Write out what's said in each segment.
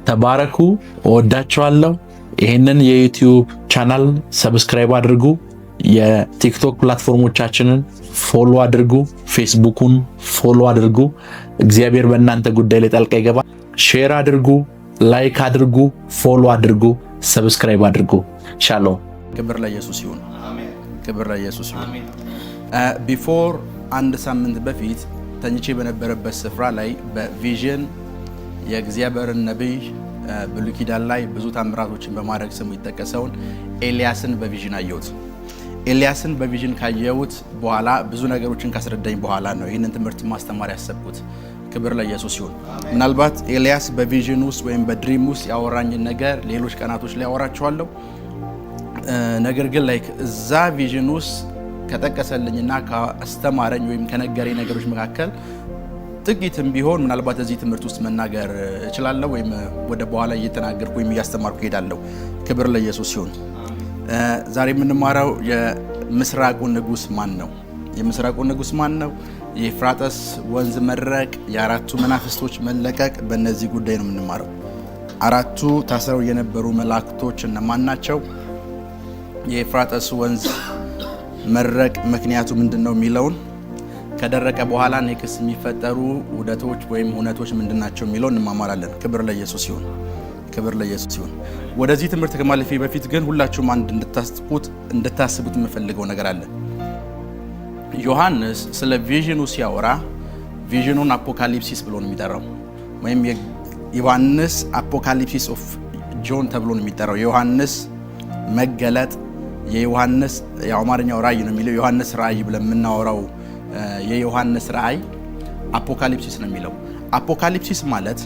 ተባረኩ። እወዳችኋለሁ። ይሄንን የዩቲዩብ ቻናል ሰብስክራይብ አድርጉ። የቲክቶክ ፕላትፎርሞቻችንን ፎሎ አድርጉ። ፌስቡኩን ፎሎ አድርጉ። እግዚአብሔር በእናንተ ጉዳይ ላይ ጣልቃ ይገባ። ሼር አድርጉ፣ ላይክ አድርጉ፣ ፎሎ አድርጉ፣ ሰብስክራይብ አድርጉ። ሻሎም። ክብር ለኢየሱስ ይሁን። ክብር ለኢየሱስ ይሁን። ቢፎር አንድ ሳምንት በፊት ተኝቼ በነበረበት ስፍራ ላይ በቪዥን የእግዚአብሔርን ነብይ ብሉይ ኪዳን ላይ ብዙ ታምራቶችን በማድረግ ስሙ ይጠቀሰውን ኤልያስን በቪዥን አየሁት። ኤልያስን በቪዥን ካየሁት በኋላ ብዙ ነገሮችን ካስረዳኝ በኋላ ነው ይህንን ትምህርት ማስተማር ያሰብኩት። ክብር ለኢየሱስ ይሁን። ምናልባት ኤልያስ በቪዥን ውስጥ ወይም በድሪም ውስጥ ያወራኝን ነገር ሌሎች ቀናቶች ላይ አወራችኋለሁ። ነገር ግን ላይክ እዛ ቪዥን ውስጥ ከጠቀሰልኝና ካስተማረኝ ወይም ከነገረኝ ነገሮች መካከል ጥቂትም ቢሆን ምናልባት እዚህ ትምህርት ውስጥ መናገር እችላለሁ ወይም ወደ በኋላ እየተናገርኩ ወይም እያስተማርኩ ሄዳለሁ። ክብር ለኢየሱስ ይሁን። ዛሬ የምንማረው የምስራቁ ንጉስ ማን ነው? የምስራቁ ንጉስ ማን ነው? የኤፍራጥስ ወንዝ መድረቅ፣ የአራቱ መናፍስቶች መለቀቅ፣ በእነዚህ ጉዳይ ነው የምንማረው። አራቱ ታስረው የነበሩ መላእክቶች እነማን ናቸው? የኤፍራጥስ ወንዝ መድረቅ ምክንያቱ ምንድነው የሚለውን፣ ከደረቀ በኋላ ኔክስ የሚፈጠሩ ውደቶች ወይም ሁነቶች ምንድናቸው የሚለውን እንማማራለን። ክብር ለኢየሱስ ይሁን። ክብር ለኢየሱስ ይሁን። ወደዚህ ትምህርት ከማለፌ በፊት ግን ሁላችሁም አንድ እንድታስቡት የምፈልገው ነገር አለ። ዮሐንስ ስለ ቪዥኑ ሲያወራ ቪዥኑን አፖካሊፕሲስ ብሎ ነው የሚጠራው፣ ወይም ዮሐንስ አፖካሊፕሲስ ኦፍ ጆን ተብሎ ነው የሚጠራው። የዮሐንስ መገለጥ፣ የዮሐንስ የአማርኛው ራእይ ነው የሚለው። ዮሐንስ ራእይ ብለን የምናወራው የዮሐንስ ራእይ አፖካሊፕሲስ ነው የሚለው። አፖካሊፕሲስ ማለት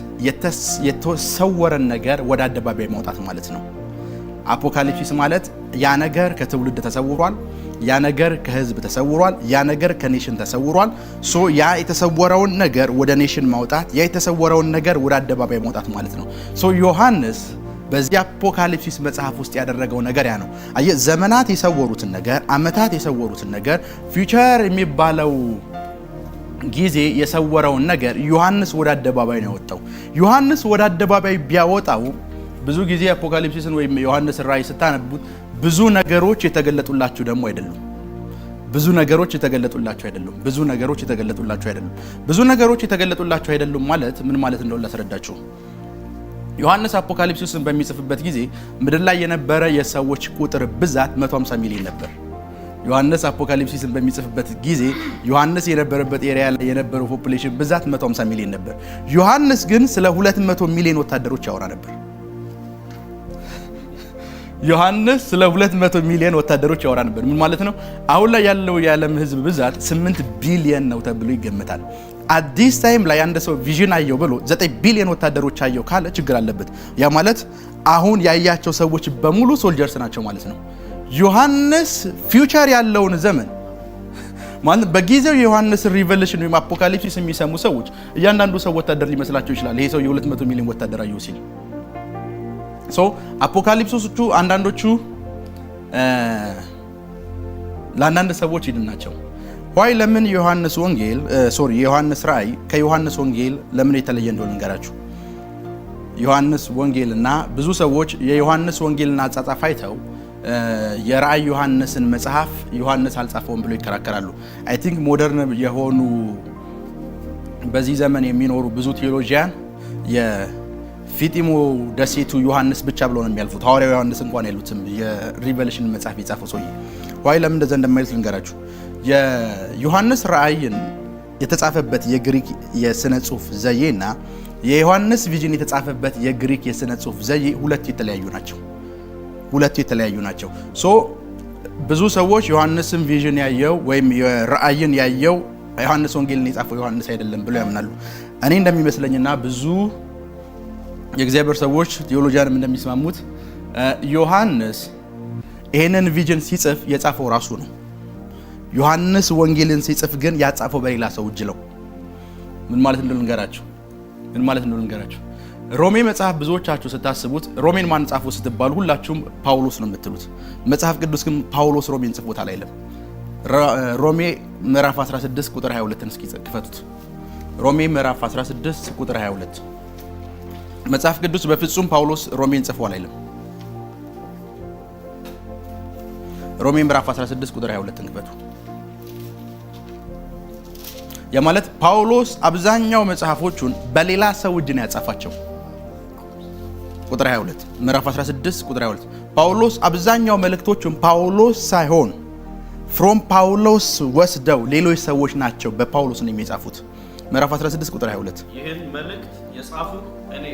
የተሰወረን ነገር ወደ አደባባይ ማውጣት ማለት ነው። አፖካሊፕሲስ ማለት ያ ነገር ከትውልድ ተሰውሯል፣ ያ ነገር ከህዝብ ተሰውሯል፣ ያ ነገር ከኔሽን ተሰውሯል። ሶ ያ የተሰወረውን ነገር ወደ ኔሽን ማውጣት፣ ያ የተሰወረውን ነገር ወደ አደባባይ ማውጣት ማለት ነው። ሶ ዮሐንስ በዚህ አፖካሊፕሲስ መጽሐፍ ውስጥ ያደረገው ነገር ያ ነው። አየህ፣ ዘመናት የሰወሩትን ነገር፣ አመታት የሰወሩትን ነገር፣ ፊውቸር የሚባለው ጊዜ የሰወረውን ነገር ዮሐንስ ወደ አደባባይ ነው ያወጣው። ዮሐንስ ወደ አደባባይ ቢያወጣው ብዙ ጊዜ አፖካሊፕሲስን ወይም ዮሐንስ ራእይ ስታነቡት ብዙ ነገሮች የተገለጡላችሁ ደግሞ አይደሉም። ብዙ ነገሮች የተገለጡላችሁ አይደሉም። ብዙ ነገሮች የተገለጡላችሁ አይደሉም። ብዙ ነገሮች የተገለጡላችሁ አይደሉም ማለት ምን ማለት እንደሆነ ላስረዳችሁ። ዮሐንስ አፖካሊፕሲስን በሚጽፍበት ጊዜ ምድር ላይ የነበረ የሰዎች ቁጥር ብዛት 150 ሚሊዮን ነበር። ዮሐንስ አፖካሊፕሲስን በሚጽፍበት ጊዜ ዮሐንስ የነበረበት ኤሪያ ላይ የነበረው ፖፑሌሽን ብዛት 150 ሚሊዮን ነበር። ዮሐንስ ግን ስለ 200 ሚሊዮን ወታደሮች ያወራ ነበር። ዮሐንስ ስለ 200 ሚሊዮን ወታደሮች ያወራ ነበር። ምን ማለት ነው? አሁን ላይ ያለው የዓለም ሕዝብ ብዛት 8 ቢሊዮን ነው ተብሎ ይገመታል። አዲስ ታይም ላይ አንድ ሰው ቪዥን አየው ብሎ 9 ቢሊዮን ወታደሮች አየው ካለ ችግር አለበት። ያ ማለት አሁን ያያቸው ሰዎች በሙሉ ሶልጀርስ ናቸው ማለት ነው። ዮሐንስ ፊውቸር ያለውን ዘመን ማለት በጊዜው የዮሐንስ ሪቨሌሽን ወይም አፖካሊፕሲስ የሚሰሙ ሰዎች እያንዳንዱ ሰው ወታደር ሊመስላቸው ይችላል። ይሄ ሰው የ200 ሚሊዮን ወታደር አየው ሲል አፖካሊፕሶቹ አንዳንዶቹ ለአንዳንድ ሰዎች ይድን ናቸው። ዋይ ለምን የዮሐንስ ወንጌል የዮሐንስ ራእይ ከዮሐንስ ወንጌል ለምን የተለየ እንደሆነ እንገራችሁ። ዮሐንስ ወንጌልና ብዙ ሰዎች የዮሐንስ ወንጌልና አጻጻፍ አይተው የራእይ ዮሐንስን መጽሐፍ ዮሐንስ አልጻፈውም ብሎ ይከራከራሉ። አይ ቲንክ ሞደርን የሆኑ በዚህ ዘመን የሚኖሩ ብዙ ቴዎሎጂያን የፊጢሞ ደሴቱ ዮሐንስ ብቻ ብሎ ነው የሚያልፉት። ሐዋርያው ዮሐንስ እንኳን ያሉትም የሪቨሌሽን መጽሐፍ የጻፈው ሰውዬ ዋይ ለምን እንደዛ እንደማይሉት ልንገራችሁ። የዮሐንስ ራእይን የተጻፈበት የግሪክ የስነ ጽሁፍ ዘዬና የዮሐንስ ቪዥን የተጻፈበት የግሪክ የስነ ጽሁፍ ዘዬ ሁለት የተለያዩ ናቸው። ሶ ብዙ ሰዎች ዮሐንስን ቪዥን ያየው ወይም የራእይን ያየው ዮሐንስ ወንጌልን የጻፈው ዮሐንስ አይደለም ብለው ያምናሉ። እኔ እንደሚመስለኝና ብዙ የእግዚአብሔር ሰዎች ቴዎሎጂያንም እንደሚስማሙት ዮሐንስ ይሄንን ቪዥን ሲጽፍ የጻፈው ራሱ ነው። ዮሐንስ ወንጌልን ሲጽፍ ግን ያጻፈው በሌላ ሰው እጅ ነው። ምን ማለት እንደሆነ ልንገራችሁ። ሮሜ መጽሐፍ ብዙዎቻችሁ ስታስቡት ሮሜን ማን ጻፈው ስትባሉ ሁላችሁም ፓውሎስ ነው የምትሉት። መጽሐፍ ቅዱስ ግን ፓውሎስ ሮሜን ጽፎታል አይደለም። ሮሜ ምዕራፍ 16 ቁጥር 22 እስኪ ክፈቱት። ሮሜ ምዕራፍ 16 ቁጥር 22 መጽሐፍ ቅዱስ በፍጹም ጳውሎስ ሮሜን ጽፏል አይልም። ሮሜ ምዕራፍ 16 ቁጥር 22 እንክፈቱ። የማለት ጳውሎስ አብዛኛው መጽሐፎቹን በሌላ ሰው እጅ ነው ያጻፋቸው። ቁጥር 22 ምዕራፍ 16 ቁጥር 22 ጳውሎስ አብዛኛው መልእክቶቹን ጳውሎስ ሳይሆን ፍሮም ጳውሎስ ወስደው ሌሎች ሰዎች ናቸው በጳውሎስ ነው የሚጻፉት። ምዕራፍ 16 ቁጥር 22 ይህን መልእክት የጻፍኩ እኔ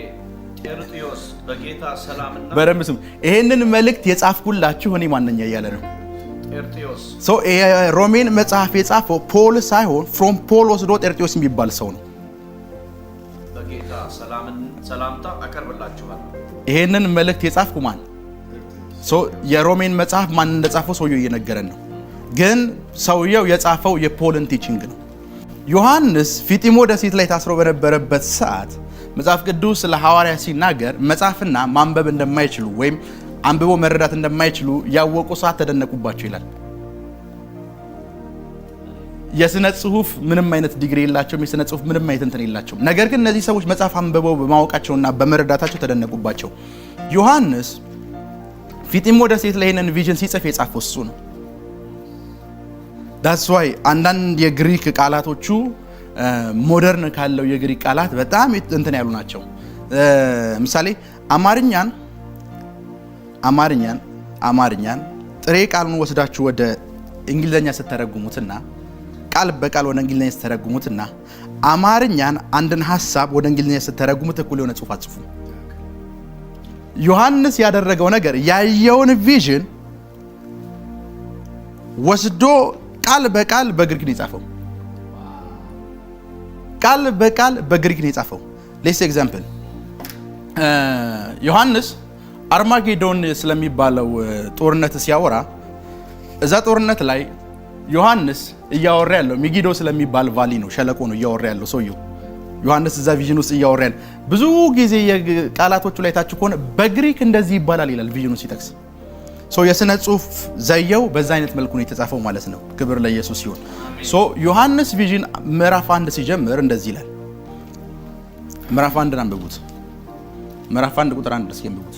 ጤርጥዮስ በጌታ ሰላምና በደንብ ስሙ። ይሄንን መልእክት የጻፍኩላችሁ እኔ ማንኛ እያለ ነው ጤርጥዮስ። ሮሜን መጽሐፍ የጻፈው ፖል ሳይሆን ፍሮም ፖል ወስዶ ጤርጥዮስ የሚባል ሰው ነው። በጌታ ሰላምታ አቀርብላችኋለሁ። ይሄንን መልእክት የጻፍኩ ማን? የሮሜን መጽሐፍ ማን እንደጻፈው ሰውየው እየነገረን ነው። ግን ሰውየው የጻፈው የፖልን ቲቺንግ ነው። ዮሐንስ ፊጢሞ ደሴት ላይ ታስሮ በነበረበት ሰዓት መጽሐፍ ቅዱስ ስለ ሐዋርያ ሲናገር መጻፍና ማንበብ እንደማይችሉ ወይም አንብቦ መረዳት እንደማይችሉ ያወቁ ሰዓት ተደነቁባቸው ይላል። የስነ ጽሁፍ ምንም አይነት ዲግሪ የላቸውም። የስነ ጽሁፍ ምንም አይነት እንትን የላቸውም። ነገር ግን እነዚህ ሰዎች መጽሐፍ አንብበው በማወቃቸውና በመረዳታቸው ተደነቁባቸው። ዮሐንስ ፊጢሞ ደሴት ላይ ይሄንን ቪዥን ሲጽፍ የጻፈው እሱ ነው። ዳትስ ዋይ አንዳንድ የግሪክ ቃላቶቹ ሞደርን ካለው የግሪክ ቃላት በጣም እንትን ያሉ ናቸው። ምሳሌ አማርኛን ጥሬ ቃሉን ወስዳችሁ ወደ እንግሊዘኛ ስትተረጉሙትና ቃል በቃል ወደ እንግሊዘኛ ስትተረጉሙትና አማርኛን አንድን ሐሳብ ወደ እንግሊዘኛ ስትተረጉሙት እኩል የሆነ ጽሑፍ አጽፉ። ዮሐንስ ያደረገው ነገር ያየውን ቪዥን ወስዶ ቃል በቃል በግሪክ ነው የጻፈው። ቃል በቃል በግሪክ ነው የጻፈው። ሌትስ ኤግዛምፕል ዮሐንስ አርማጌዶን ስለሚባለው ጦርነት ሲያወራ እዛ ጦርነት ላይ ዮሐንስ እያወራ ያለው ሚጊዶ ስለሚባል ቫሊ ነው፣ ሸለቆ ነው እያወራ ያለው ሰውየው። ዮሐንስ እዛ ቪዥን ውስጥ እያወራ ያለው ብዙ ጊዜ የቃላቶቹ ላይ ታች ከሆነ በግሪክ እንደዚህ ይባላል ይላል ቪዥኑ ሲጠቅስ። የስነ ጽሁፍ ዘየው በዛ አይነት መልኩ ነው የተጻፈው ማለት ነው። ክብር ለኢየሱስ ይሁን። ዮሐንስ ቪዥን ምዕራፍ 1 ሲጀምር እንደዚህ ይላል። ምዕራፍ 1 አንብቡት። ምዕራፍ 1 ቁጥር 1 እስኪ አንብቡት።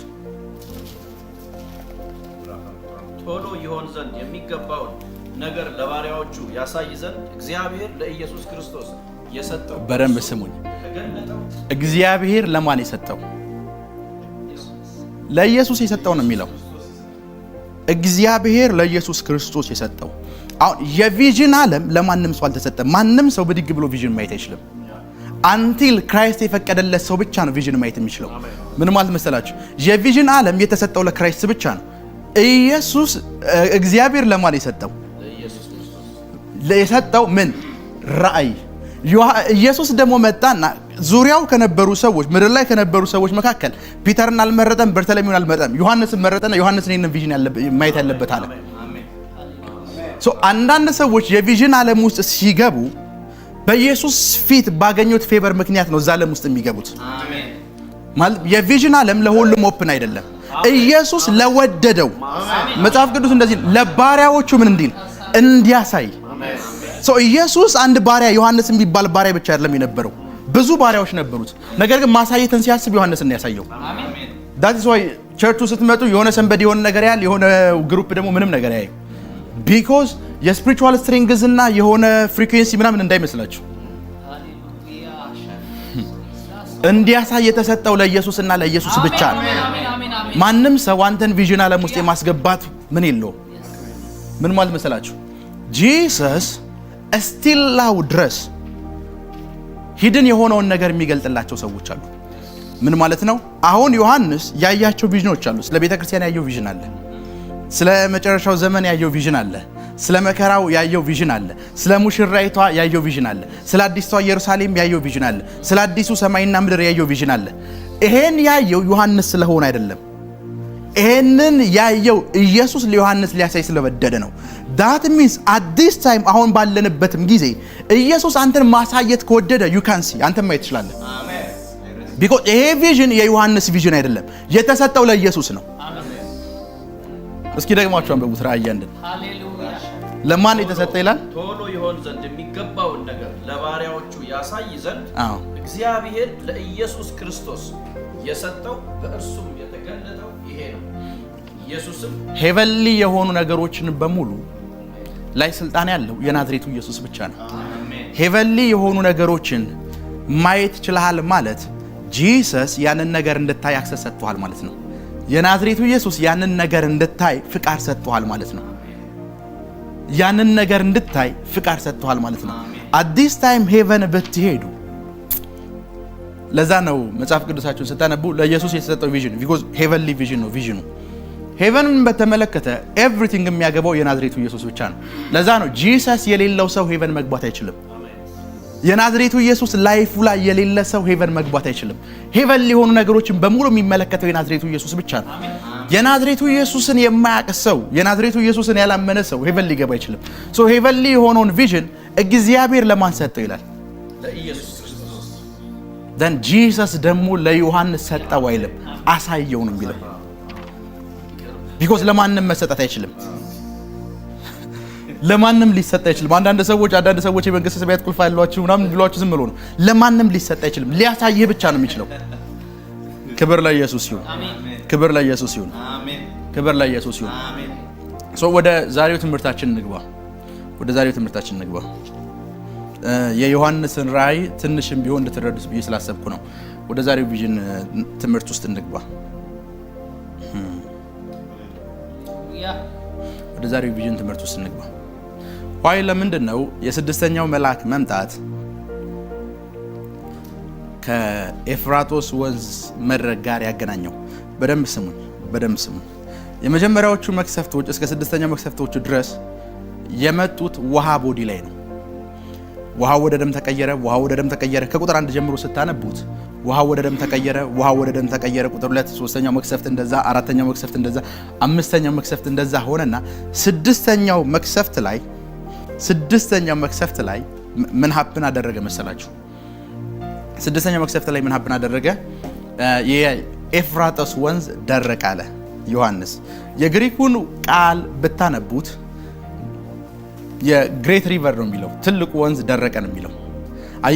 ቶሎ ይሆን ዘንድ የሚገባውን ነገር ለባሪያዎቹ ያሳይ ዘንድ እግዚአብሔር ለኢየሱስ ክርስቶስ የሰጠው። በደንብ ስሙኝ። እግዚአብሔር ለማን የሰጠው? ለኢየሱስ የሰጠው ነው የሚለው። እግዚአብሔር ለኢየሱስ ክርስቶስ የሰጠው። አሁን የቪዥን ዓለም ለማንም ሰው አልተሰጠም። ማንም ሰው ብድግ ብሎ ቪዥን ማየት አይችልም። አንቲል ክራይስት የፈቀደለት ሰው ብቻ ነው ቪዥን ማየት የሚችለው። ምን ማለት መሰላችሁ? የቪዥን ዓለም የተሰጠው ለክራይስት ብቻ ነው። ኢየሱስ እግዚአብሔር ለማን የሰጠው? የሰጠው ምን ራእይ። ኢየሱስ ደግሞ መጣና ዙሪያው ከነበሩ ሰዎች ምድር ላይ ከነበሩ ሰዎች መካከል ፒተርን አልመረጠም፣ በርተሎሜውን አልመረጠም፣ ዮሐንስን መረጠና ዮሐንስን ይሄንን ቪዥን ማየት ያለበት አለ። አንዳንድ ሰዎች የቪዥን ዓለም ውስጥ ሲገቡ በኢየሱስ ፊት ባገኙት ፌቨር ምክንያት ነው እዛ ዓለም ውስጥ የሚገቡት። ማለት የቪዥን ዓለም ለሁሉም ኦፕን አይደለም። ኢየሱስ ለወደደው መጽሐፍ ቅዱስ እንደዚህ ለባሪያዎቹ ምን እንዲል እንዲያሳይ። ኢየሱስ አንድ ባሪያ ዮሐንስ የሚባል ባሪያ ብቻ አይደለም የነበረው፣ ብዙ ባሪያዎች ነበሩት። ነገር ግን ማሳየትን ሲያስብ ዮሐንስን ያሳየው። ዳት ኢዝ ዋይ ቸርቹ ስትመጡ የሆነ ሰንበድ የሆነ ነገር ያህል የሆነ ግሩፕ ደግሞ ምንም ነገር ያዩ። ቢኮዝ የስፒሪቹዋል ስትሪንግዝ እና የሆነ ፍሪኩዌንሲ ምናምን እንዳይመስላችሁ እንዲያሳይ የተሰጠው ለኢየሱስና ለኢየሱስ ብቻ ነው። ማንም ሰው አንተን ቪዥን ዓለም ውስጥ የማስገባት ምን የለውም። ምን ማለት መሰላችሁ? ጂሰስ እስቲል ላው ድረስ ሂድን የሆነውን ነገር የሚገልጥላቸው ሰዎች አሉ። ምን ማለት ነው? አሁን ዮሐንስ ያያቸው ቪዥኖች አሉ። ስለ ቤተ ክርስቲያን ያየው ቪዥን አለ። ስለ መጨረሻው ዘመን ያየው ቪዥን አለ። ስለ መከራው ያየው ቪዥን አለ። ስለ ሙሽራይቷ ያየው ቪዥን አለ። ስለ አዲስቷ ኢየሩሳሌም ያየው ቪዥን አለ። ስለ አዲሱ ሰማይና ምድር ያየው ቪዥን አለ። ይሄን ያየው ዮሐንስ ስለሆነ አይደለም። ይሄንን ያየው ኢየሱስ ለዮሐንስ ሊያሳይ ስለወደደ ነው። that means at this time አሁን ባለንበትም ጊዜ ኢየሱስ አንተን ማሳየት ከወደደ you can see አንተን ማየት ትችላለህ። because ይሄ ቪዥን የዮሐንስ ቪዥን አይደለም፣ የተሰጠው ለኢየሱስ ነው። እስኪ ደግማችሁ አንብቡት። ራእይ አንድን ለማን የተሰጠ ይላል? ቶሎ ይሆን ዘንድ የሚገባውን ነገር ለባሪያዎቹ ያሳይ ዘንድ እግዚአብሔር ለኢየሱስ ክርስቶስ የሰጠው በእርሱም የተገለጠው ይሄ ነው። ኢየሱስም ሄቨንሊ የሆኑ ነገሮችን በሙሉ ላይ ስልጣን ያለው የናዝሬቱ ኢየሱስ ብቻ ነው። ሄቨንሊ የሆኑ ነገሮችን ማየት ይችላል ማለት ጂሰስ ያንን ነገር እንድታይ አክሰስ ሰጥቷል ማለት ነው። የናዝሬቱ ኢየሱስ ያንን ነገር እንድታይ ፍቃድ ሰጥቷል ማለት ነው። ያንን ነገር እንድታይ ፍቃድ ሰጥቷል ማለት ነው። አዲስ ታይም ሄቨን ብትሄዱ ለዛ ነው መጽሐፍ ቅዱሳችሁን ስታነቡ ለኢየሱስ የተሰጠው ቪዥን ቢኮዝ ሄቨንሊ ቪዥን ነው ቪዥኑ። ሄቨንን በተመለከተ ኤቭሪቲንግ የሚያገባው የናዝሬቱ ኢየሱስ ብቻ ነው። ለዛ ነው ጂሰስ የሌለው ሰው ሄቨን መግባት አይችልም። የናዝሬቱ ኢየሱስ ላይፉ ላይ የሌለ ሰው ሄቨን መግባት አይችልም። ሄቨን ሊሆኑ ነገሮችን በሙሉ የሚመለከተው የናዝሬቱ ኢየሱስ ብቻ ነው። የናዝሬቱ ኢየሱስን የማያውቅ ሰው፣ የናዝሬቱ ኢየሱስን ያላመነ ሰው ሄቨን ሊገባ አይችልም። ሶ ሄቨንሊ የሆነውን ቪዥን እግዚአብሔር ለማን ሰጠው ይላል? ለኢየሱስ ክርስቶስ። ዘን ጂሰስ ደግሞ ለዮሐንስ ሰጠው አይልም፣ አሳየው ነው የሚለው። ቢኮዝ ለማንም መሰጠት አይችልም። ለማንም ሊሰጥ አይችልም። አንዳንድ ሰዎች የመንግስት ሰማያት ቁልፍ ያሏችሁ ምናምን ብሏችሁ ዝም ብሎ ነው። ለማንም ሊሰጥ አይችልም። ሊያሳይህ ብቻ ነው የሚችለው። ክብር ለኢየሱስ ይሁን። ክብር ለኢየሱስ ይሁን። ክብር ለኢየሱስ ይሁን። ወደ ዛሬው ትምህርታችን እንግባ። የዮሐንስን ራእይ ትንሽም ቢሆን እንድትረዱት ብዬ ስላሰብኩ ነው። ወደ ዛሬው ቪዥን ትምህርት ውስጥ እንግባ። ዋይ ለምንድን ነው የስድስተኛው መልአክ መምጣት ከኤፍራጦስ ወንዝ መድረክ ጋር ያገናኘው? በደንብ ስሙኝ። የመጀመሪያዎቹ መክሰፍቶች እስከ ስድስተኛው መክሰፍቶቹ ድረስ የመጡት ውሃ ቦዲ ላይ ነው። ውሃ ወደ ደም ተቀየረ። ከቁጥር 1 ጀምሮ ስታነቡት ውሃ ወደ ደም ተቀየረ። ቁጥር 2 ሶስተኛው መክሰፍት እንደዛ፣ አራተኛው መክሰፍት እንደዛ፣ አምስተኛው መክሰፍት እንደዛ ሆነና ስድስተኛው መክሰፍት ላይ ምን ሀፕን አደረገ መሰላችሁ? ስድስተኛው መክሰፍት ላይ ምን ሀፕን አደረገ? የኤፍራጦስ ወንዝ ደረቀ አለ ዮሐንስ። የግሪኩን ቃል ብታነቡት የግሬት ሪቨር ነው የሚለው፣ ትልቁ ወንዝ ደረቀ ነው የሚለው።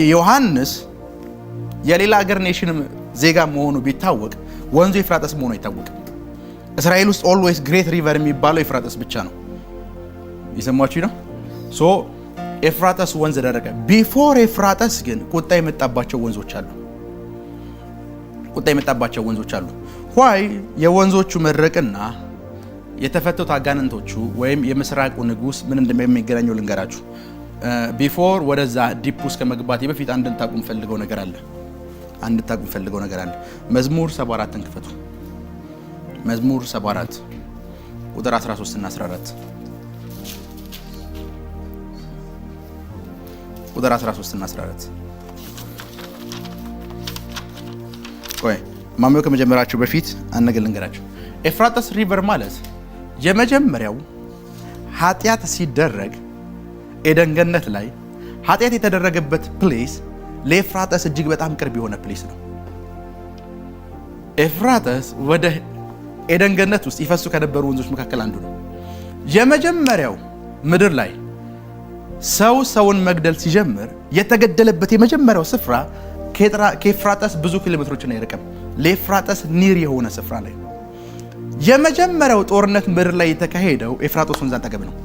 ዮሐንስ የሌላ ሀገር ኔሽን ዜጋ መሆኑ ቢታወቅ ወንዙ ኤፍራጦስ መሆኑ አይታወቅም። እስራኤል ውስጥ ኦልዌይስ ግሬት ሪቨር የሚባለው ኤፍራጦስ ብቻ ነው። የሰማችሁ ነው። ሶ ኤፍራጦስ ወንዝ ደረቀ። ቢፎር ኤፍራጦስ ግን ቁጣ የመጣባቸው ወንዞች አሉ። ዋይ የወንዞቹ መድረቅና የተፈቱት አጋንንቶቹ ወይም የምስራቁ ንጉስ ምን እንደሚገናኘው ልንገራችሁ። ቢፎር ወደዛ ዲፕ ውስጥ ከመግባቴ በፊት አንድ እንድታቁም ፈልገው ነገር አለ። መዝሙር 74ን ክፈቱ። መዝሙር 74 ቁጥር 13 እና 14 ቁጥር 13 እና 14 ቆይ ማመው ከመጀመራችሁ በፊት አንድ ነገር ልንገራችሁ። ኤፍራጦስ ሪቨር ማለት የመጀመሪያው ኃጢአት ሲደረግ ኤደን ገነት ላይ ኃጢአት የተደረገበት ፕሌስ ለኤፍራጦስ እጅግ በጣም ቅርብ የሆነ ፕሌስ ነው። ኤፍራጦስ ወደ ኤደን ገነት ውስጥ ይፈሱ ከነበሩ ወንዞች መካከል አንዱ ነው። የመጀመሪያው ምድር ላይ ሰውን መግደል ሲጀምር የተገደለበት የመጀመሪያው ስፍራ ከኤፍራጦስ ብዙ ኪሎ ሜትሮችን አይርቅም። ለኤፍራጦስ ኒር የሆነ ስፍራ ላይ የመጀመሪያው ጦርነት ምድር ላይ የተካሄደው ኤፍራጦስ ወንዝ አጠገብ ነው።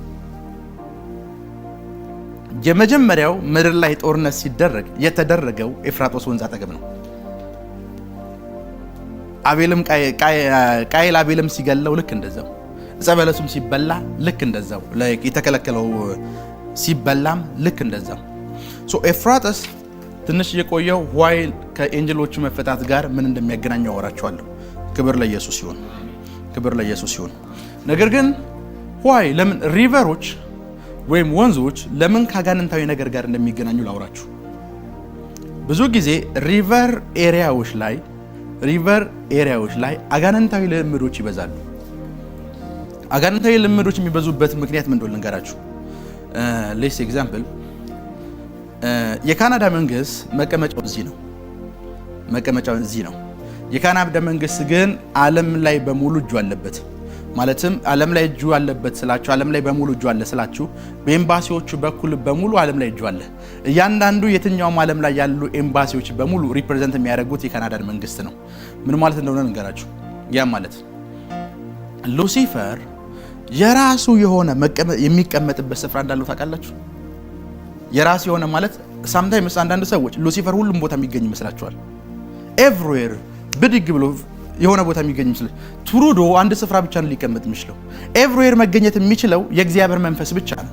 የመጀመሪያው ምድር ላይ ጦርነት ሲደረግ የተደረገው ኤፍራጦስ ወንዝ አጠገብ ነው። ቃየል አቤልም ሲገለው ልክ እንደዛው፣ ዕፀ በለሱም ሲበላ ልክ እንደዛው፣ የተከለከለው ሲበላም ልክ እንደዛው። ሶ ኤፍራጦስ ትንሽ የቆየው ዋይ ከኤንጀሎቹ መፈታት ጋር ምን እንደሚያገናኘው አወራቸዋለሁ። ክብር ለኢየሱስ ይሁን። ነገር ግን ዋይ ለምን ሪቨሮች ወይም ወንዞች ለምን ከአጋንንታዊ ነገር ጋር እንደሚገናኙ ላውራችሁ። ብዙ ጊዜ ሪቨር ኤሪያዎች ላይ አጋንንታዊ ልምዶች ይበዛሉ። አጋንንታዊ ልምዶች የሚበዙበት ምክንያት ምን እንደሆነ ልንገራችሁ። ሌስ ኤግዛምፕል የካናዳ መንግስት መቀመጫው እዚህ ነው። የካናዳ መንግስት ግን ዓለም ላይ በሙሉ እጁ አለበት። ማለትም ዓለም ላይ እጁ ያለበት ስላችሁ ዓለም ላይ በሙሉ እጁ አለ ስላችሁ በኤምባሲዎቹ በኩል በሙሉ ዓለም ላይ እጁ አለ። እያንዳንዱ የትኛውም ዓለም ላይ ያሉ ኤምባሲዎች በሙሉ ሪፕሬዘንት የሚያደርጉት የካናዳን መንግስት ነው። ምን ማለት እንደሆነ እንገራችሁ። ያ ማለት ሉሲፈር የራሱ የሆነ የሚቀመጥበት ስፍራ እንዳለው ታውቃላችሁ። የራሱ የሆነ ማለት ሳምታይምስ አንዳንድ ሰዎች ሉሲፈር ሁሉም ቦታ የሚገኝ ይመስላችኋል። ኤቭሪዌር ብድግ ብሎ የሆነ ቦታ የሚገኝ ይመስላል። ትሩዶ አንድ ስፍራ ብቻ ነው ሊቀመጥ የሚችለው። ኤቭሪዌር መገኘት የሚችለው የእግዚአብሔር መንፈስ ብቻ ነው።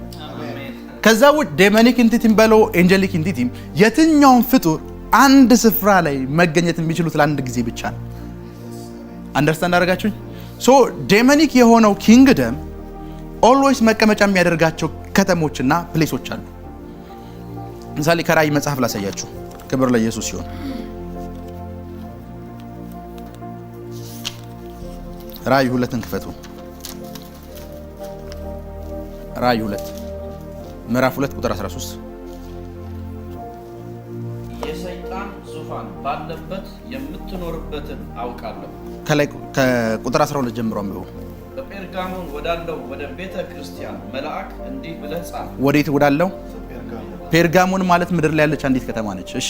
ከዛ ውጭ ዴሞኒክ ኢንቲቲም በለው ኤንጀሊክ ኢንቲቲም የትኛውን ፍጡር አንድ ስፍራ ላይ መገኘት የሚችሉት ለአንድ ጊዜ ብቻ ነው። አንደርስታንድ አደረጋችሁኝ? ሶ ዴሞኒክ የሆነው ኪንግደም ኦልዌይስ መቀመጫ የሚያደርጋቸው ከተሞችና ፕሌሶች አሉ። ምሳሌ ከራእይ መጽሐፍ ላሳያችሁ። ክብር ለኢየሱስ ሲሆን ራእይ 2ን ክፈቱ። ራእይ 2 ምዕራፍ 2 ቁጥር 13 የሰይጣን ዙፋን ባለበት የምትኖርበትን አውቃለሁ። ከላይ ከቁጥር 12 ጀምሮ አንብቡ። በጴርጋሞን ወዳለው ወደ ቤተ ክርስቲያን መልአክ እንዲህ ብለህ ጻፍ። ወዴት ወዳለው? ፔርጋሞን ማለት ምድር ላይ ያለች አንዲት ከተማ ነች። እሺ።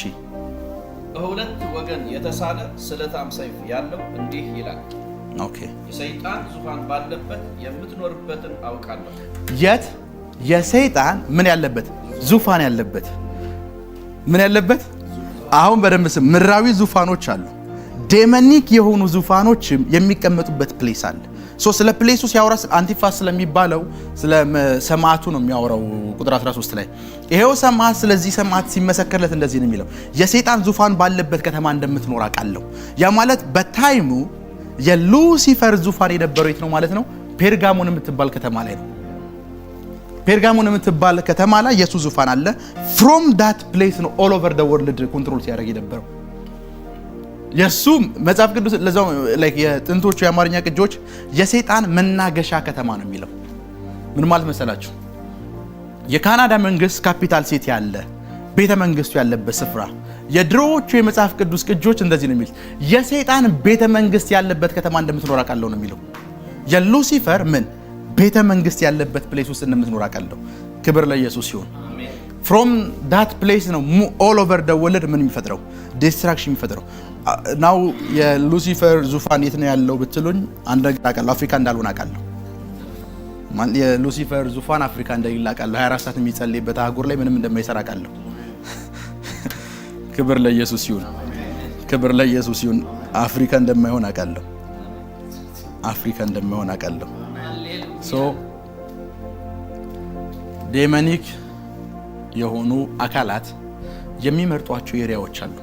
በሁለት ወገን የተሳለ ስለታም ሰይፍ ያለው እንዲህ ይላል። ኦኬ። የሰይጣን ዙፋን ባለበት የምትኖርበትን አውቃለሁ። የት? የሰይጣን ምን ያለበት? ዙፋን ያለበት። ምን ያለበት? አሁን በደንብ ስም። ምድራዊ ዙፋኖች አሉ። ዴሞኒክ የሆኑ ዙፋኖችም የሚቀመጡበት ፕሌስ አለ። ስለ ፕሌሱ ሲያወራ አንቲፋስ ስለሚባለው ስለ ሰማዕቱ ነው የሚያወራው። ቁጥር 13 ላይ ይሄው ሰማዕት ስለዚህ ሰማዕት ሲመሰከርለት እንደዚህ ነው የሚለው፣ የሰይጣን ዙፋን ባለበት ከተማ እንደምትኖር አውቃለሁ። ያ ማለት በታይሙ የሉሲፈር ዙፋን የነበረው የት ነው ማለት ነው? ፔርጋሞን የምትባል ከተማ ላይ ነው። ፔርጋሞን የምትባል ከተማ ላይ የሱ ዙፋን አለ። ፍሮም ዳት ፕሌስ ነው ኦል ኦቨር ዘ ወርልድ ኮንትሮል ሲያደርግ የነበረው። የሱ መጽሐፍ ቅዱስ ለዛው ላይክ የጥንቶቹ የአማርኛ ቅጆች የሰይጣን መናገሻ ከተማ ነው የሚለው። ምን ማለት መሰላችሁ? የካናዳ መንግስት ካፒታል ሲቲ ያለ ቤተ መንግስቱ ያለበት ስፍራ። የድሮዎቹ የመጽሐፍ ቅዱስ ቅጆች እንደዚህ ነው የሚሉት፣ የሰይጣን ቤተ መንግስት ያለበት ከተማ እንደምትኖር አውቃለሁ ነው የሚለው። የሉሲፈር ምን ቤተ መንግስት ያለበት ፕሌስ ውስጥ እንደምትኖር አውቃለሁ። ክብር ለኢየሱስ ይሁን። ፍሮም ዳት ፕሌስ ነው ኦል ኦቨር ደ ወርልድ ምን የሚፈጥረው ዲስትራክሽን የሚፈጥረው። ናው የሉሲፈር ዙፋን የት ነው ያለው ብትሉኝ አንድ ነገር አውቃለሁ፣ አፍሪካ እንዳልሆነ አውቃለሁ። የሉሲፈር ዙፋን አፍሪካ እንደሌለ አውቃለሁ። 24 ሰዓት የሚጸልይበት አህጉር ላይ ምንም እንደማይሰራ አውቃለሁ። ክብር ለኢየሱስ ይሁን፣ ክብር ለኢየሱስ ይሁን። አፍሪካ እንደማይሆን አውቃለሁ፣ አፍሪካ እንደማይሆን አውቃለሁ። ሶ ዴሞኒክ የሆኑ አካላት የሚመርጧቸው ኤሪያዎች አሉ፣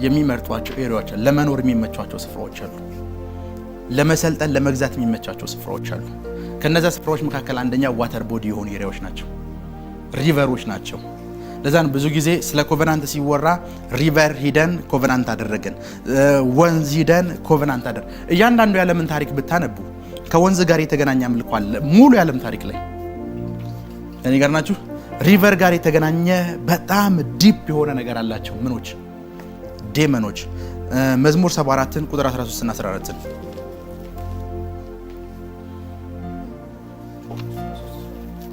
የሚመርጧቸው ኤሪያዎች አሉ። ለመኖር የሚመቻቸው ስፍራዎች አሉ፣ ለመሰልጠን ለመግዛት የሚመቻቸው ስፍራዎች አሉ። ከነዛ ስፍራዎች መካከል አንደኛ ዋተር ቦዲ የሆኑ ኤሪያዎች ናቸው፣ ሪቨሮች ናቸው። ለዛን ብዙ ጊዜ ስለ ኮቨናንት ሲወራ ሪቨር ሂደን ኮቨናንት አደረገን፣ ወንዝ ሂደን ኮቨናንት አደረገን። እያንዳንዱ የዓለምን ታሪክ ብታነቡ ከወንዝ ጋር የተገናኘ አምልኮ አለ ሙሉ የዓለም ታሪክ ላይ። እኔ ጋር ናችሁ። ሪቨር ጋር የተገናኘ በጣም ዲፕ የሆነ ነገር አላቸው። ምኖች ዴመኖች። መዝሙር 74 ቁጥር 13 እና 14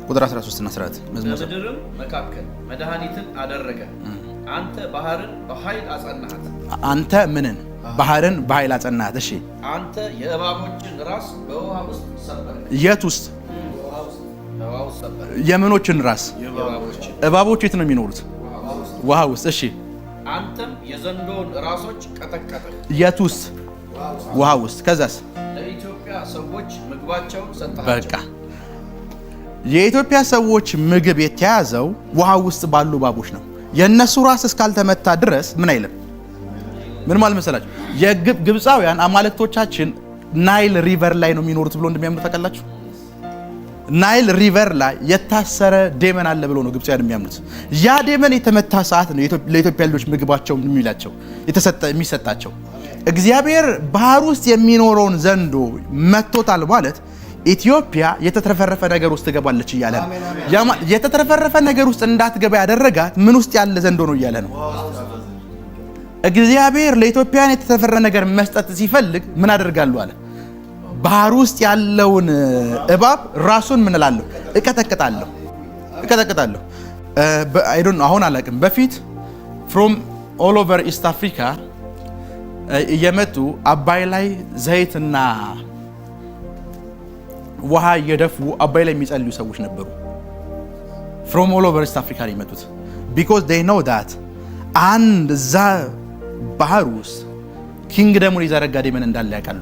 ቁጥር 13 እና 14 መዝሙር። በምድርም መካከል መድኃኒትን አደረገ። አንተ ባህርን በኃይል አጸናሃት። አንተ ምንን? ባህርን በኃይል አጸናሃት። እሺ። አንተ የእባቦችን ራስ በውሃ ውስጥ ሰበርክ። የት ውስጥ? የምኖችን ራስ? እባቦች የት ነው የሚኖሩት? ውሃ ውስጥ። እሺ። አንተም የዘንዶውን ራሶች ቀጠቀጥህ። የት ውስጥ? ውሃ ውስጥ። ከዛስ? ለኢትዮጵያ ሰዎች ምግባቸውን ሰጠሃቸው። በቃ የኢትዮጵያ ሰዎች ምግብ የተያዘው ውሃ ውስጥ ባሉ እባቦች ነው። የነሱ ራስ እስካልተመታ ድረስ ምን አይልም። ምን ማለት መሰላችሁ? የግብፃውያን አማልክቶቻችን ናይል ሪቨር ላይ ነው የሚኖሩት ብሎ እንደሚያምኑ ታውቃላችሁ። ናይል ሪቨር ላይ የታሰረ ዴመን አለ ብሎ ነው ግብፃውያን የሚያምኑት። ያ ዴመን የተመታ ሰዓት ነው ለኢትዮጵያ ልጆች ምግባቸው የሚላቸው የሚሰጣቸው። እግዚአብሔር ባህር ውስጥ የሚኖረውን ዘንዶ መቶታል ማለት ኢትዮጵያ የተትረፈረፈ ነገር ውስጥ ትገባለች እያለ ነው። የተትረፈረፈ ነገር ውስጥ እንዳትገባ ያደረጋት ምን ውስጥ ያለ ዘንዶ ነው እያለ ነው። እግዚአብሔር ለኢትዮጵያን የተትረፈረፈ ነገር መስጠት ሲፈልግ ምን አደርጋለሁ አለ? ባህር ውስጥ ያለውን እባብ ራሱን ምን እላለሁ እቀጠቅጣለሁ። አይ ዶንት ኖ አሁን አላውቅም። በፊት ፍሮም ኦል ኦቨር ኢስት አፍሪካ እየመጡ አባይ ላይ ዘይትና ውሃ እየደፉ አባይ ላይ የሚጸልዩ ሰዎች ነበሩ። ፍሮም ኦል ኦቨር ኢስት አፍሪካ የመጡት ቢኮዝ ዴይ ኖው ዳት አንድ እዛ ባህር ውስጥ ኪንግደሙን የዘረጋ ዴመን እንዳለ ያውቃሉ።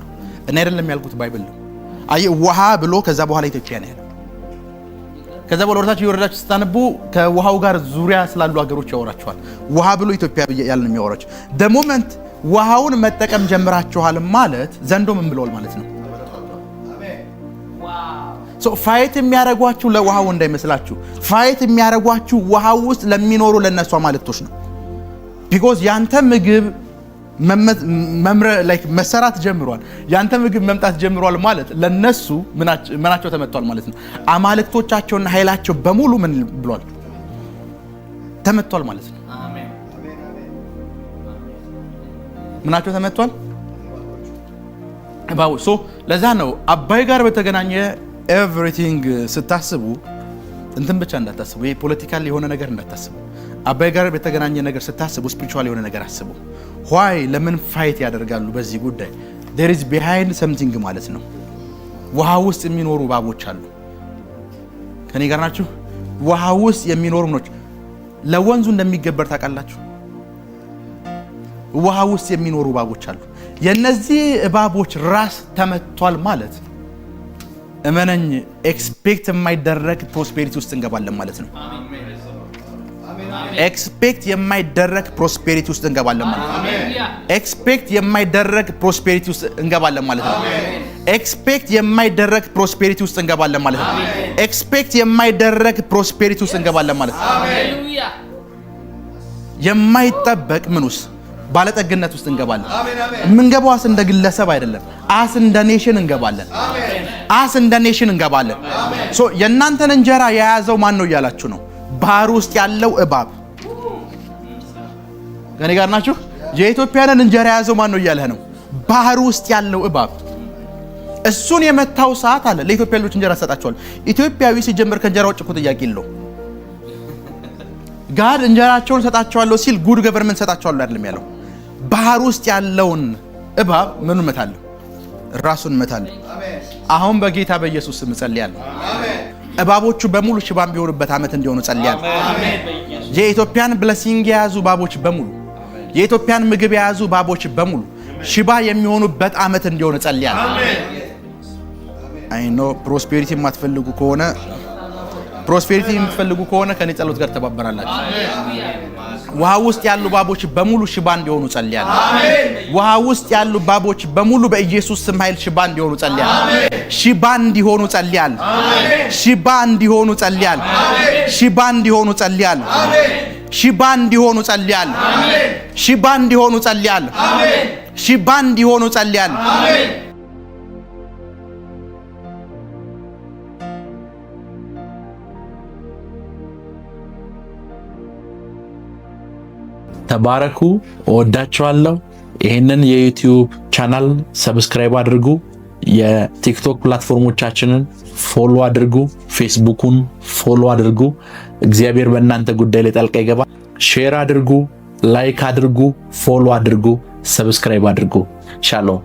እና አይደለም ያልኩት ባይብል ነው። አይ ውሃ ብሎ ከዛ በኋላ ኢትዮጵያ ነው ያለው። ከዛ በኋላ ወርታችሁ ይወርዳችሁ ስታነቡ ከውሃው ጋር ዙሪያ ስላሉ ሀገሮች ያወራቸዋል። ውሃ ብሎ ኢትዮጵያ ያለን የሚያወራቸው the moment ውሃውን መጠቀም ጀምራችኋል ማለት ዘንዶ ምን ብለዋል ማለት ነው። ሶ ፋይት የሚያረጓችሁ ለውሃው እንዳይመስላችሁ፣ ፋይት የሚያረጓችሁ ውሃው ውስጥ ለሚኖሩ ለነሱ አማልክቶች ነው። ቢኮዝ ያንተ ምግብ መሰራት ጀምሯል፣ ያንተ ምግብ መምጣት ጀምሯል ማለት ለነሱ ምናቸው ተመቷል ማለት ነው። አማልክቶቻቸውና ኃይላቸው በሙሉ ምን ብሏል ተመቷል ማለት ነው። ምናቸው ተመቷል ባው ሶ ለዛ ነው አባይ ጋር በተገናኘ ኤቭሪቲንግ ስታስቡ እንትን ብቻ እንዳታስቡ፣ ይሄ ፖለቲካል የሆነ ነገር እንዳታስቡ። አባይ ጋር በተገናኘ ነገር ስታስቡ ስፒሪቹዋል የሆነ ነገር አስቡ። why ለምን ፋይት ያደርጋሉ በዚህ ጉዳይ? there is behind something ማለት ነው። ውሃ ውስጥ የሚኖሩ እባቦች አሉ። ከኔ ጋር ናችሁ? ውሃ ውስጥ የሚኖሩ ምኖች ለወንዙ እንደሚገበር ታውቃላችሁ? ውሃ ውስጥ የሚኖሩ እባቦች አሉ። የነዚህ እባቦች ራስ ተመቷል ማለት እመነኝ ኤክስፔክት የማይደረግ ፕሮስፔሪቲ ውስጥ እንገባለን ማለት ነው። ኤክስፔክት የማይደረግ ፕሮስፔሪቲ ውስጥ እንገባለን ማለት ነው። ኤክስፔክት የማይደረግ ፕሮስፔሪቲ ውስጥ እንገባለን ማለት ነው። ኤክስፔክት የማይደረግ ፕሮስፔሪቲ ውስጥ እንገባለን ማለት ነው። ኤክስፔክት የማይደረግ ፕሮስፔሪቲ ውስጥ እንገባለን ማለት ነው። የማይጠበቅ ምን ውስጥ ባለጠግነት ውስጥ እንገባለን። የምንገባው አስ እንደ ግለሰብ አይደለም፣ አስ እንደ ኔሽን እንገባለን። አስ እንደ ኔሽን እንገባለን። ሶ የእናንተን እንጀራ የያዘው ማን ነው እያላችሁ ነው? ባህር ውስጥ ያለው እባብ። ከኔ ጋር ናችሁ? የኢትዮጵያንን እንጀራ የያዘው ማን ነው እያለህ ነው? ባህር ውስጥ ያለው እባብ። እሱን የመታው ሰዓት አለ ለኢትዮጵያ ልጆች እንጀራ ሰጣቸዋል። ኢትዮጵያዊ ሲጀምር ከእንጀራ ውጭ እኮ ጥያቄ የለው። ጋድ እንጀራቸውን ሰጣቸዋለሁ ሲል ጉድ ገቨርንመንት ሰጣቸዋለሁ አይደለም ያለው። ባህር ውስጥ ያለውን እባብ ምኑን መታለሁ? ራሱን መታለሁ። አሁን በጌታ በኢየሱስ ስም ጸልያለሁ። እባቦቹ በሙሉ ሽባ ቢሆኑበት ዓመት እንዲሆኑ ጸልያለሁ። የኢትዮጵያን ብለሲንግ የያዙ እባቦች በሙሉ፣ የኢትዮጵያን ምግብ የያዙ እባቦች በሙሉ ሽባ የሚሆኑበት ዓመት እንዲሆኑ ጸልያለሁ። አይ ኖ ፕሮስፔሪቲ የማትፈልጉ ከሆነ ከኔ ጸሎት ጋር ተባበራላችሁ። ውሃ ውስጥ ያሉ እባቦች በሙሉ ሽባ እንዲሆኑ ጸልያለሁ። ውሃ ውስጥ ያሉ እባቦች በሙሉ በኢየሱስ ስም ኃይል ሽባ እንዲሆኑ ጸልያለሁ። ሽባ እንዲሆኑ ጸልያለሁ። ሽባ እንዲሆኑ ጸልያለሁ። ሽባ እንዲሆኑ ጸልያለሁ። ሽባ እንዲሆኑ ጸልያለሁ። ሽባ እንዲሆኑ ጸልያለሁ። ሽባ እንዲሆኑ ጸልያለሁ። ተባረኩ። እወዳችኋለሁ። ይሄንን የዩቲዩብ ቻናል ሰብስክራይብ አድርጉ። የቲክቶክ ፕላትፎርሞቻችንን ፎሎ አድርጉ። ፌስቡኩን ፎሎ አድርጉ። እግዚአብሔር በእናንተ ጉዳይ ላይ ጣልቃ ይገባል። ሼር አድርጉ፣ ላይክ አድርጉ፣ ፎሎ አድርጉ፣ ሰብስክራይብ አድርጉ። ሻሎም